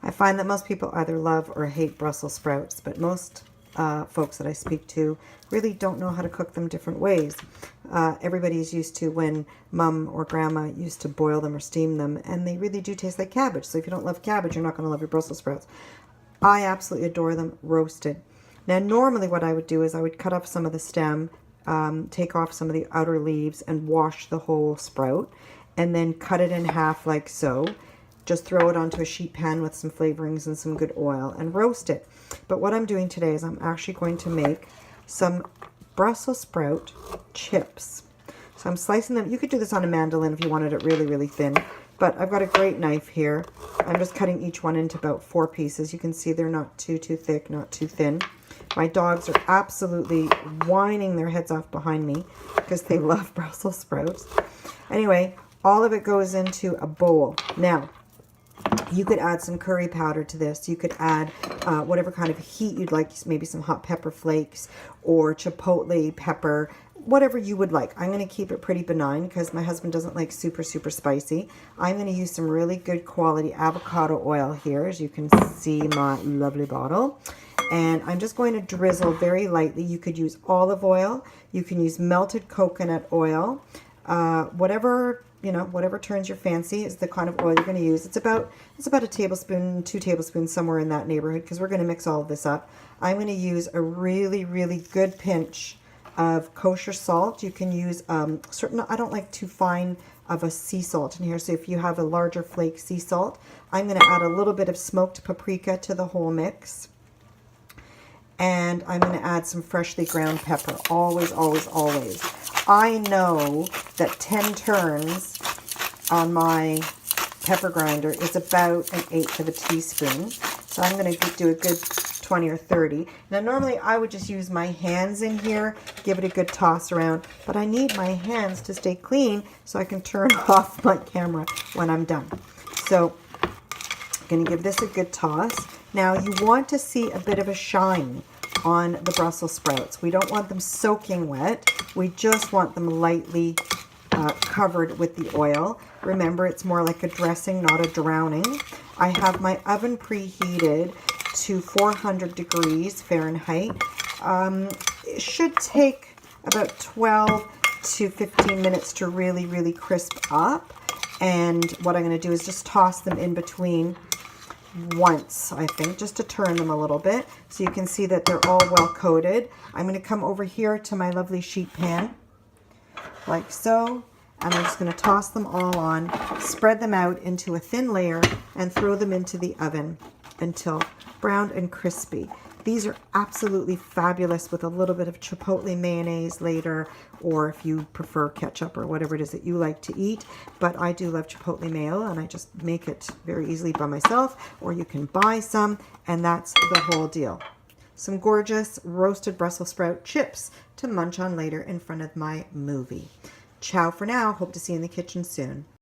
I find that most people either love or hate Brussels sprouts, but most folks that I speak to really don't know how to cook them different ways. Everybody's used to when mom or grandma used to boil them or steam them, and they really do taste like cabbage. So if you don't love cabbage, you're not going to love your Brussels sprouts. I absolutely adore them roasted. Now, normally what I would do is I would cut off some of the stem, take off some of the outer leaves, and wash the whole sprout, and then cut it in half like so. Just throw it onto a sheet pan with some flavorings and some good oil and roast it. But what I'm doing today is I'm actually going to make some Brussels sprout chips. So I'm slicing them. You could do this on a mandolin if you wanted it really, really thin. But I've got a great knife here. I'm just cutting each one into about 4 pieces. You can see they're not too thick, not too thin. My dogs are absolutely whining their heads off behind me because they love Brussels sprouts. Anyway, all of it goes into a bowl. Now, you could add some curry powder to this. You could add whatever kind of heat you'd like, maybe some hot pepper flakes or chipotle pepper, whatever you would like. I'm going to keep it pretty benign because my husband doesn't like super spicy. I'm going to use some really good quality avocado oil here, as you can see my lovely bottle. And I'm just going to drizzle very lightly. You could use olive oil. You can use melted coconut oil. Whatever turns your fancy is the kind of oil you're going to use. It's about a tablespoon, 2 tablespoons, somewhere in that neighborhood, because we're going to mix all of this up. I'm going to use a really, really good pinch of kosher salt. You can use I don't like too fine of a sea salt in here, so if you have a larger flake sea salt, I'm going to add a little bit of smoked paprika to the whole mix. And I'm going to add some freshly ground pepper. Always, always, always. I know that 10 turns on my pepper grinder is about 1/8 of a teaspoon. So I'm going to do a good 20 or 30. Now, normally I would just use my hands in here, give it a good toss around. But I need my hands to stay clean so I can turn off my camera when I'm done. So I'm going to give this a good toss. Now, you want to see a bit of a shine on the Brussels sprouts. We don't want them soaking wet. We just want them lightly covered with the oil. Remember, it's more like a dressing, not a drowning. I have my oven preheated to 400 degrees Fahrenheit. It should take about 12 to 15 minutes to really, really crisp up. And what I'm going to do is just toss them in between once, I think, just to turn them a little bit so you can see that they're all well coated. I'm going to come over here to my lovely sheet pan like so, and I'm just going to toss them all on, spread them out into a thin layer, and throw them into the oven until brown and crispy. These are absolutely fabulous with a little bit of chipotle mayonnaise later, or if you prefer ketchup or whatever it is that you like to eat. But I do love chipotle mayo, and I just make it very easily by myself, or you can buy some, and that's the whole deal. Some gorgeous roasted Brussels sprout chips to munch on later in front of my movie. Ciao for now. Hope to see you in the kitchen soon.